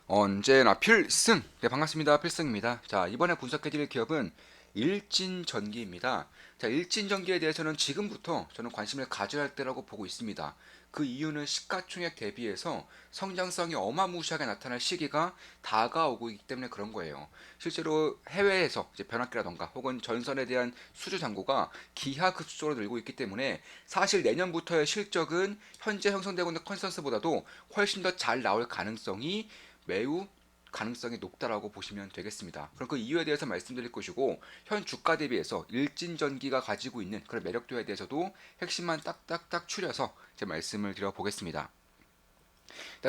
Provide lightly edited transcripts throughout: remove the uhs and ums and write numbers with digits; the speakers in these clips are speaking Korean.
언제나 필승! 네, 반갑습니다. 필승입니다. 자, 이번에 분석해드릴 기업은 일진전기입니다. 자, 일진전기에 대해서는 지금부터 저는 관심을 가져야 할 때라고 보고 있습니다. 그 이유는 시가총액 대비해서 성장성이 어마무시하게 나타날 시기가 다가오고 있기 때문에 그런 거예요. 실제로 해외에서 이제 변압기라던가 혹은 전선에 대한 수주 잔고가 기하급수적으로 늘고 있기 때문에 사실 내년부터의 실적은 현재 형성되고 있는 컨센서스보다도 훨씬 더 잘 나올 가능성이 매우 가능성이 높다라고 보시면 되겠습니다. 그럼 그 이유에 대해서 말씀드릴 것이고 현 주가 대비해서 일진전기가 가지고 있는 그런 매력도에 대해서도 핵심만 딱딱딱 추려서 제 말씀을 드려보겠습니다.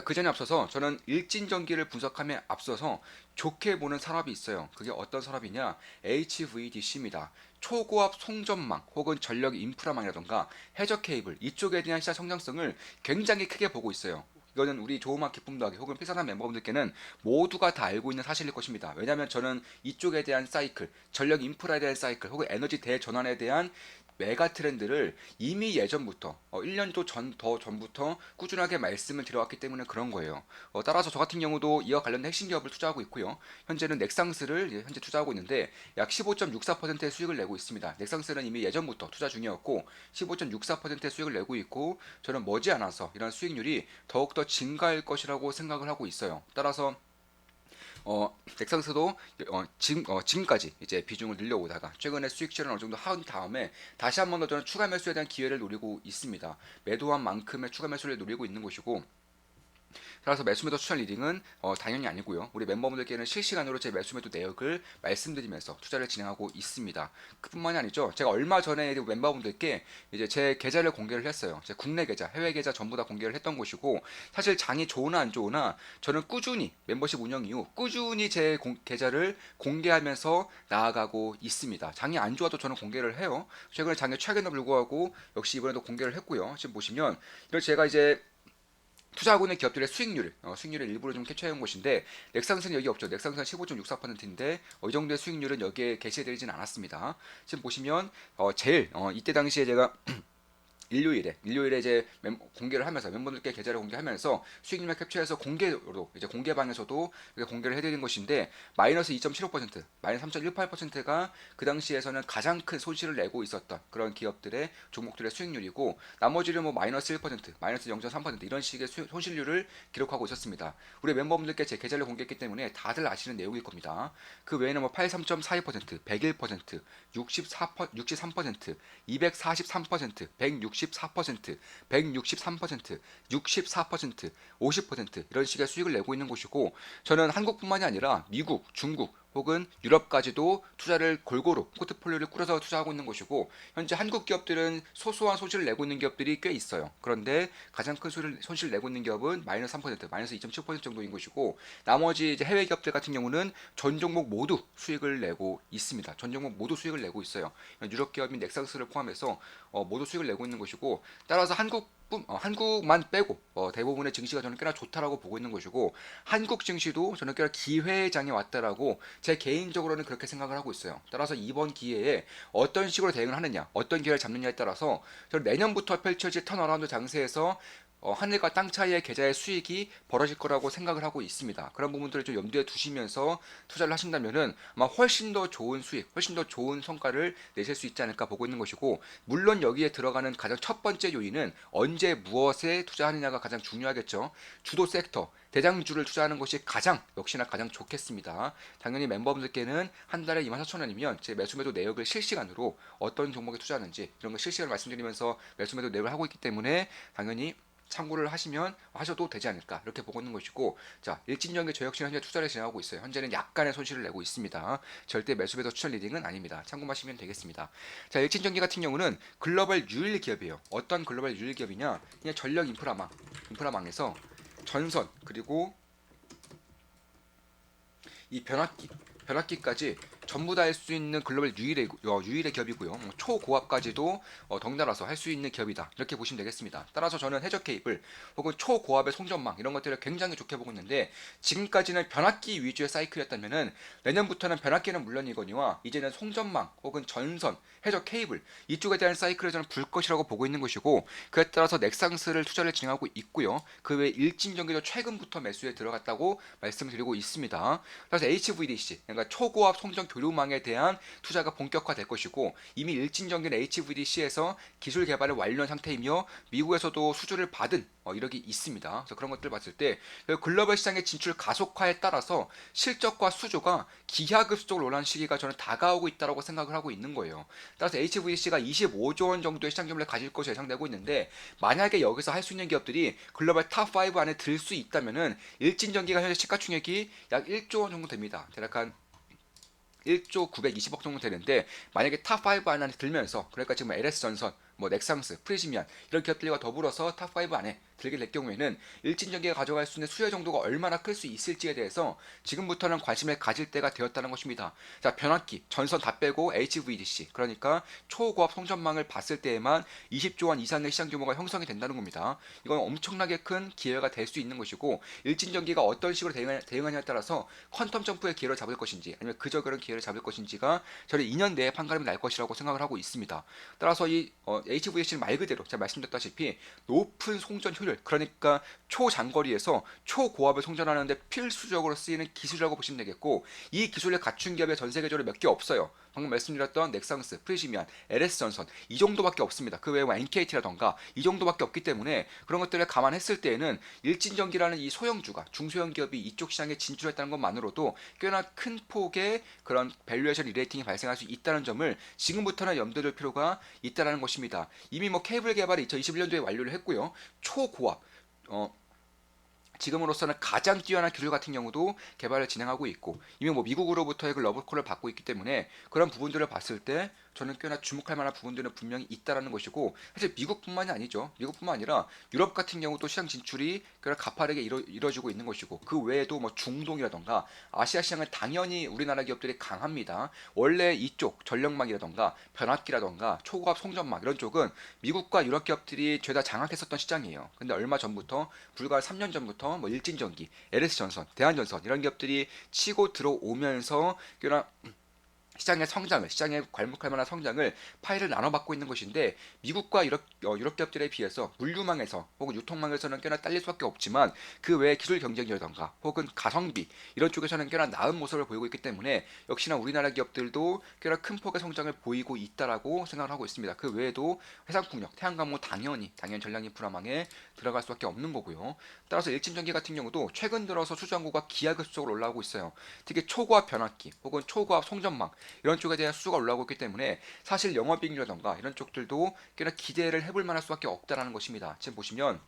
그 전에 앞서서 저는 일진전기를 분석함에 앞서서 좋게 보는 산업이 있어요. 그게 어떤 산업이냐? HVDC입니다. 초고압 송전망 혹은 전력 인프라망이라던가 해저 케이블 이쪽에 대한 시장 성장성을 굉장히 크게 보고 있어요. 이거는 우리 조음악 기쁨 더하기 혹은 필사단 멤버분들께는 모두가 다 알고 있는 사실일 것입니다. 왜냐하면 저는 이쪽에 대한 사이클, 전력 인프라에 대한 사이클 혹은 에너지 대전환에 대한 메가 트렌드를 이미 예전부터 1년도 더 전부터 꾸준하게 말씀을 드려왔기 때문에 그런 거예요. 따라서 저 같은 경우도 이와 관련된 핵심 기업을 투자하고 있고요. 현재는 넥상스를 현재 투자하고 있는데 약 15.64%의 수익을 내고 있습니다. 넥상스는 이미 예전부터 투자 중이었고 15.64%의 수익을 내고 있고 저는 머지않아서 이런 수익률이 더욱더 증가할 것이라고 생각을 하고 있어요. 따라서 넥상스도 지금까지 이제 비중을 늘려오다가 최근에 수익 실현 어느 정도 한 다음에 다시 한 번 더 저는 추가 매수에 대한 기회를 노리고 있습니다. 매도한 만큼의 추가 매수를 노리고 있는 것이고 따라서 매수매도 추천 리딩은 당연히 아니고요. 우리 멤버분들께는 실시간으로 제 매수매도 내역을 말씀드리면서 투자를 진행하고 있습니다. 그뿐만이 아니죠. 제가 얼마 전에 멤버분들께 이제 제 계좌를 공개를 했어요. 제 국내 계좌, 해외 계좌 전부 다 공개를 했던 것이고 사실 장이 좋으나 안 좋으나 저는 꾸준히 멤버십 운영 이후 꾸준히 제 계좌를 공개하면서 나아가고 있습니다. 장이 안 좋아도 저는 공개를 해요. 최근에 장이 최근에 불구하고 역시 이번에도 공개를 했고요. 지금 보시면 이런 제가 이제 투자하고 있는 기업들의 수익률을 일부러 좀 캡처해 온 것인데 넥상스는 여기 없죠. 넥상스는 15.64%인데 이 정도의 수익률은 여기에 게시되지는 않았습니다. 지금 보시면 제일 이때 당시에 제가 일요일에 이제 공개를 하면서 멤버들께 계좌를 공개하면서 수익률을 캡처해서 공개로 이제 공개방에서도 공개를 해드린 것인데 마이너스 2.75% 마이너스 3.18%가 그 당시에서는 가장 큰 손실을 내고 있었던 그런 기업들의 종목들의 수익률이고 나머지는 뭐 마이너스 1% 마이너스 0.3% 이런 식의 손실률을 기록하고 있었습니다. 우리 멤버분들께 제 계좌를 공개했기 때문에 다들 아시는 내용일 겁니다. 그 외에는 뭐 83.42% 101% 63% 243% 164% 163% 64% 50% 이런 식의 수익을 내고 있는 곳이고 저는 한국뿐만이 아니라 미국, 중국 혹은 유럽까지도 투자를 골고루 포트폴리오를 꾸려서 투자하고 있는 것이고 현재 한국 기업들은 소소한 손실을 내고 있는 기업들이 꽤 있어요. 그런데 가장 큰 손실을 내고 있는 기업은 마이너스 3%, 마이너스 2.7% 정도인 것이고 나머지 이제 해외 기업들 같은 경우는 전 종목 모두 수익을 내고 있습니다. 전 종목 모두 수익을 내고 있어요. 유럽 기업인 넥상스를 포함해서 모두 수익을 내고 있는 것이고 따라서 한국만 빼고 대부분의 증시가 저는 꽤나 좋다라고 보고 있는 것이고 한국 증시도 저는 꽤나 기회장에 왔다라고 제 개인적으로는 그렇게 생각을 하고 있어요. 따라서 이번 기회에 어떤 식으로 대응을 하느냐, 어떤 기회를 잡느냐에 따라서 저는 내년부터 펼쳐질 턴어라운드 장세에서 하늘과 땅 차이의 계좌의 수익이 벌어질 거라고 생각을 하고 있습니다. 그런 부분들을 좀 염두에 두시면서 투자를 하신다면은 아마 훨씬 더 좋은 수익, 훨씬 더 좋은 성과를 내실 수 있지 않을까 보고 있는 것이고, 물론 여기에 들어가는 가장 첫 번째 요인은 언제 무엇에 투자하느냐가 가장 중요하겠죠. 주도 섹터, 대장주를 투자하는 것이 역시나 가장 좋겠습니다. 당연히 멤버분들께는 한 달에 24,000원이면 제 매수매도 내역을 실시간으로 어떤 종목에 투자하는지 이런 거 실시간으로 말씀드리면서 매수매도 내역을 하고 있기 때문에 당연히 참고를 하셔도 되지 않을까 이렇게 보고 있는 것이고 자 일진전기 저 역시는 현재 투자를 진행하고 있어요. 현재는 약간의 손실을 내고 있습니다. 절대 매수매도 추천 리딩은 아닙니다. 참고하시면 되겠습니다. 자 일진전기 같은 경우는 글로벌 유일 기업이에요. 어떤 글로벌 유일 기업이냐 그냥 전력 인프라망에서 전선 그리고 이 변압기까지 전부 다 할 수 있는 글로벌 유일의 기업이고요. 초고압까지도 덩달아서 할 수 있는 기업이다. 이렇게 보시면 되겠습니다. 따라서 저는 해저 케이블 혹은 초고압의 송전망 이런 것들을 굉장히 좋게 보고 있는데 지금까지는 변압기 위주의 사이클이었다면은 내년부터는 변압기는 물론이거니와 이제는 송전망 혹은 전선, 해저 케이블 이쪽에 대한 사이클을 저는 불 것이라고 보고 있는 것이고 그에 따라서 넥상스를 투자를 진행하고 있고요. 그 외에 일진전기도 최근부터 매수에 들어갔다고 말씀드리고 있습니다. 그래서 HVDC 그러니까 초고압 송전 교류망에 대한 투자가 본격화될 것이고 이미 일진전기는 HVDC에서 기술 개발을 완료한 상태이며 미국에서도 수주를 받은 이력이 있습니다. 그래서 그런 것들을 봤을 때 글로벌 시장의 진출 가속화에 따라서 실적과 수주가 기하급수적으로 올라가는 시기가 저는 다가오고 있다고 생각을 하고 있는 거예요. 따라서 HVDC가 25조 원 정도의 시장 규모를 가질 것으로 예상되고 있는데 만약에 여기서 할 수 있는 기업들이 글로벌 탑5 안에 들 수 있다면은 일진전기가 현재 시가총액이 약 1조 원 정도 됩니다. 대략 한 1조 920억 정도 되는데 만약에 탑5 안에 들면서 그러니까 지금 LS전선, 넥상스, 프리시미안 이런 기업들과 더불어서 탑5 안에 들게 될 경우에는 일진전기가 가져갈 수 있는 수혜 정도가 얼마나 클 수 있을지에 대해서 지금부터는 관심을 가질 때가 되었다는 것입니다. 자, 변압기, 전선 다 빼고 HVDC 그러니까 초고압 송전망을 봤을 때에만 20조 원 이상의 시장 규모가 형성이 된다는 겁니다. 이건 엄청나게 큰 기회가 될 수 있는 것이고 일진전기가 어떤 식으로 대응하냐에 따라서 퀀텀 점프의 기회를 잡을 것인지 아니면 그저 그런 기회를 잡을 것인지가 저는 2년 내에 판가름이 날 것이라고 생각을 하고 있습니다. 따라서 이 HVDC는 말 그대로 제가 말씀드렸다시피 높은 송전 효율 그러니까 초장거리에서 초고압을 송전하는데 필수적으로 쓰이는 기술이라고 보시면 되겠고 이 기술을 갖춘 기업이 전 세계적으로 몇 개 없어요. 방금 말씀드렸던 넥상스, 프리시미안, LS전선 이 정도밖에 없습니다. 그 외에 NKT라던가 이 정도밖에 없기 때문에 그런 것들을 감안했을 때에는 일진전기라는 이 소형주가 중소형 기업이 이쪽 시장에 진출했다는 것만으로도 꽤나 큰 폭의 그런 밸류에이션 리레이팅이 발생할 수 있다는 점을 지금부터는 염두에 둘 필요가 있다는 것입니다. 이미 케이블 개발이 2021년도에 완료를 했고요. 초고압 지금으로서는 가장 뛰어난 기술 같은 경우도 개발을 진행하고 있고 이미 미국으로부터의 그 러브콜을 받고 있기 때문에 그런 부분들을 봤을 때 저는 꽤나 주목할 만한 부분들은 분명히 있다라는 것이고 사실 미국뿐만이 아니죠. 미국뿐만 아니라 유럽 같은 경우도 시장 진출이 꽤나 가파르게 이루어지고 있는 것이고 그 외에도 중동이라던가 아시아 시장은 당연히 우리나라 기업들이 강합니다. 원래 이쪽 전력망이라던가 변압기라던가 초고압 송전망 이런 쪽은 미국과 유럽 기업들이 죄다 장악했었던 시장이에요. 근데 얼마 전부터 불과 3년 전부터 일진전기, LS전선, 대한전선 이런 기업들이 치고 들어오면서 꽤나 시장의 성장을, 시장에 괄목할 만한 성장을 파일을 나눠받고 있는 것인데 미국과 유럽 기업들에 비해서 물류망에서 혹은 유통망에서는 꽤나 딸릴 수밖에 없지만 그 외에 기술 경쟁력이라던가 혹은 가성비 이런 쪽에서는 꽤나 나은 모습을 보이고 있기 때문에 역시나 우리나라 기업들도 꽤나 큰 폭의 성장을 보이고 있다라고 생각을 하고 있습니다. 그 외에도 해상풍력, 태양광 당연히 전략인프라망에 들어갈 수밖에 없는 거고요. 따라서 일진전기 같은 경우도 최근 들어서 수주항구가 기하급수적으로 올라오고 있어요. 특히 초고압 변압기 혹은 초고압 송전망 이런 쪽에 대한 수주가 올라오고 있기 때문에 사실 영업이익이라던가 이런 쪽들도 꽤나 기대를 해볼 만할 수밖에 없다라는 것입니다. 지금 보시면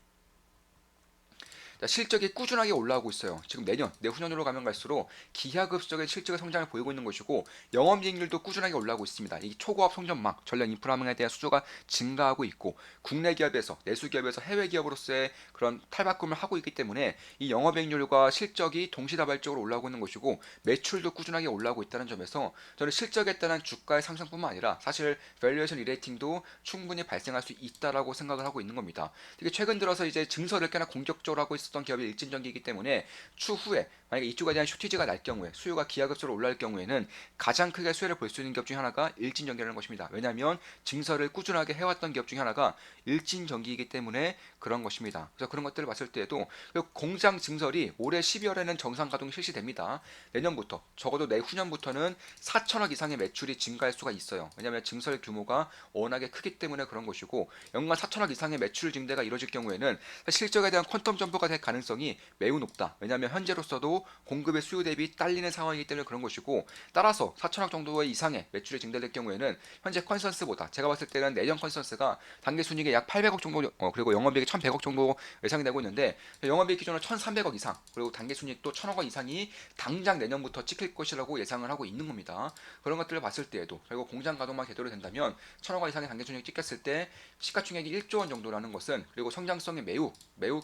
실적이 꾸준하게 올라오고 있어요. 지금 내후년으로 가면 갈수록 기하급수적인 실적의 성장을 보이고 있는 것이고 영업이익률도 꾸준하게 올라오고 있습니다. 이 초고압 송전망, 전략 인프라망에 대한 수주가 증가하고 있고 국내 기업에서 내수 기업에서 해외 기업으로서의 그런 탈바꿈을 하고 있기 때문에 이 영업이익률과 실적이 동시다발적으로 올라오고 있는 것이고 매출도 꾸준하게 올라오고 있다는 점에서 저는 실적에 따른 주가의 상승뿐만 아니라 사실 밸류에이션 리레이팅도 충분히 발생할 수 있다라고 생각을 하고 있는 겁니다. 특히 최근 들어서 이제 증설을 꽤나 공격적으로 하고 있었던 기업이 일진전기이기 때문에 추후에 만약에 이쪽에 대한 쇼티지가 날 경우에 수요가 기하급수로 올라갈 경우에는 가장 크게 수혜를 볼 수 있는 기업 중에 하나가 일진전기라는 것입니다. 왜냐하면 증설을 꾸준하게 해왔던 기업 중에 하나가 일진전기이기 때문에 그런 것입니다. 그래서 그런 것들을 봤을 때에도 공장 증설이 올해 12월에는 정상 가동이 실시됩니다. 내년부터 적어도 내후년부터는 4천억 이상의 매출이 증가할 수가 있어요. 왜냐하면 증설 규모가 워낙에 크기 때문에 그런 것이고 연간 4천억 이상의 매출 증대가 이루어질 경우에는 실적에 대한 퀀텀 점프가 될 가능성이 매우 높다. 왜냐하면 현재로서도 공급의 수요 대비 딸리는 상황이기 때문에 그런 것이고 따라서 4천억 정도의 이상의 매출이 증대될 경우에는 현재 컨센서스보다 제가 봤을 때는 내년 컨센서스가 단기 순이익이 약 800억 정도 그리고 영업이익이 1,100억 정도 예상이 되고 있는데 영업이익 기준으로 1,300억 이상 그리고 단기 순이익도 1,000억 원 이상이 당장 내년부터 찍힐 것이라고 예상을 하고 있는 겁니다. 그런 것들을 봤을 때에도 결국 공장 가동만 제대로 된다면 1,000억 원 이상의 단기 순이익 찍혔을 때 시가총액이 1조 원 정도라는 것은 그리고 성장성이 매우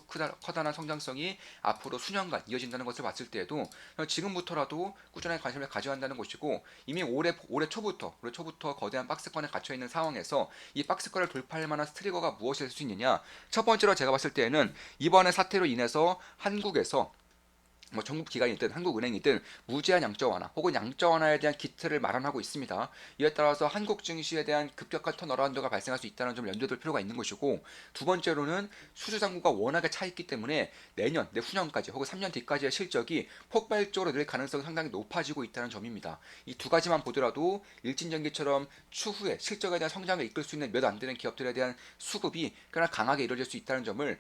커다란 성장성이 앞으로 수년간 이어진다는 것을 봤을 때에도 지금부터라도 꾸준하게 관심을 가져야 한다는 것이고, 이미 올해 초부터 거대한 박스권에 갇혀 있는 상황에서 이 박스권을 돌파할 만한 트리거가 무엇이 될 수 있느냐. 첫 번째로 제가 봤을 때에는 이번에 사태로 인해서 한국에서 뭐 정부 기관이든 한국은행이든 무제한 양적 완화 혹은 양적 완화에 대한 기틀을 마련하고 있습니다. 이에 따라서 한국 증시에 대한 급격한 턴어라운드가 발생할 수 있다는 점을 염두에 둘 필요가 있는 것이고, 두 번째로는 수주 잔고가 워낙에 차 있기 때문에 내후년까지 혹은 3년 뒤까지의 실적이 폭발적으로 늘 가능성이 상당히 높아지고 있다는 점입니다. 이 두 가지만 보더라도 일진전기처럼 추후에 실적에 대한 성장을 이끌 수 있는 몇 안 되는 기업들에 대한 수급이 꽤나 강하게 이루어질 수 있다는 점을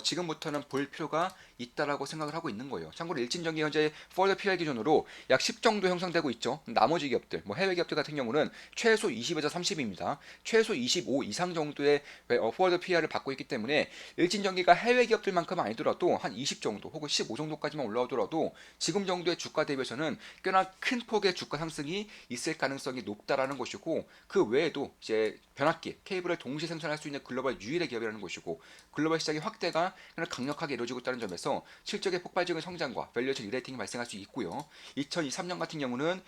지금부터는 볼 필요가 있다라고 생각을 하고 있는 거예요. 참고로 일진전기 현재 포워드 PL 기준으로 약 10 정도 형성되고 있죠. 나머지 기업들, 뭐 해외 기업들 같은 경우는 최소 20에서 30입니다. 최소 25 이상 정도의 포워드 PR을 받고 있기 때문에 일진전기가 해외 기업들만큼은 아니더라도 한 20 정도 혹은 15 정도까지만 올라오더라도 지금 정도의 주가 대비해서는 꽤나 큰 폭의 주가 상승이 있을 가능성이 높다라는 것이고, 그 외에도 이제 변압기, 케이블을 동시에 생산할 수 있는 글로벌 유일의 기업이라는 것이고, 글로벌 시장의 확대가 강력하게 이루어지고 있다는 점에서 실적의 폭발적인 성장과 밸류에이션 리레이팅이 발생할 수 있고요. 2023년 같은 경우는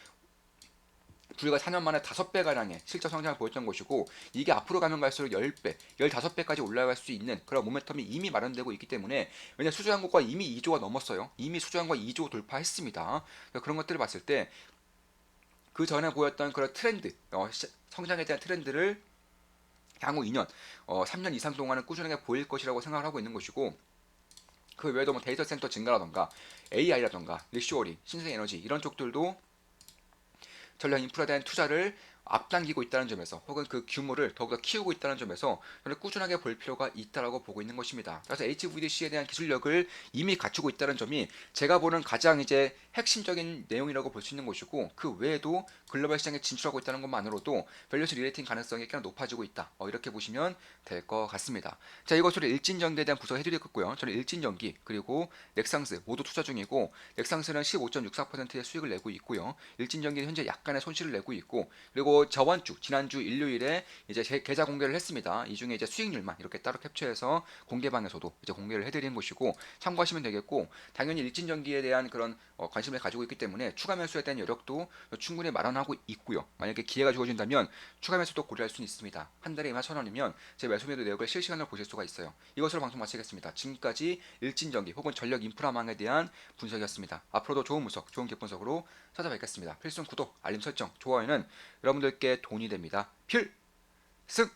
불과 4년 만에 5배가량의 실적 성장을 보였던 것이고, 이게 앞으로 가면 갈수록 10배, 15배까지 올라갈 수 있는 그런 모멘텀이 이미 마련되고 있기 때문에, 왜냐 수주 잔고가 이미 2조가 넘었어요. 이미 수주 잔고가 2조 돌파했습니다. 그런 것들을 봤을 때 그 전에 보였던 그런 트렌드, 성장에 대한 트렌드를 향후 2년, 3년 이상 동안은 꾸준하게 보일 것이라고 생각을 하고 있는 것이고, 그 외에도 뭐 데이터 센터 증가라던가 AI라던가 리쇼어링, 신생에너지 이런 쪽들도 전략 인프라에 대한 투자를 앞당기고 있다는 점에서, 혹은 그 규모를 더욱더 키우고 있다는 점에서 저는 꾸준하게 볼 필요가 있다라고 보고 있는 것입니다. 그래서 HVDC에 대한 기술력을 이미 갖추고 있다는 점이 제가 보는 가장 이제 핵심적인 내용이라고 볼 수 있는 것이고, 그 외에도 글로벌 시장에 진출하고 있다는 것만으로도 밸류에이션 리레이팅 가능성이 꽤나 높아지고 있다. 이렇게 보시면 될 것 같습니다. 자, 이것으로 일진전기에 대한 분석 해드렸고요. 저는 일진전기 그리고 넥상스 모두 투자 중이고, 넥상스는 15.64%의 수익을 내고 있고요. 일진전기는 현재 약간의 손실을 내고 있고, 그리고 지난주 일요일에 이제 계좌 공개를 했습니다. 이 중에 이제 수익률만 이렇게 따로 캡처해서 공개방에서도 이제 공개를 해드리는 것이고, 참고하시면 되겠고, 당연히 일진전기에 대한 그런 관심을 가지고 있기 때문에 추가 매수에 대한 여력도 충분히 마련하고 있고요. 만약에 기회가 주어진다면 추가 매수도 고려할 수는 있습니다. 한 달에 21,000원이면 제 매수 매도 내역을 실시간으로 보실 수가 있어요. 이것으로 방송 마치겠습니다. 지금까지 일진전기 혹은 전력 인프라망에 대한 분석이었습니다. 앞으로도 좋은 분석, 좋은 기업 분석으로 찾아뵙겠습니다. 필수 구독, 알림 설정, 좋아요는 여러분들께 돈이 됩니다. 필승!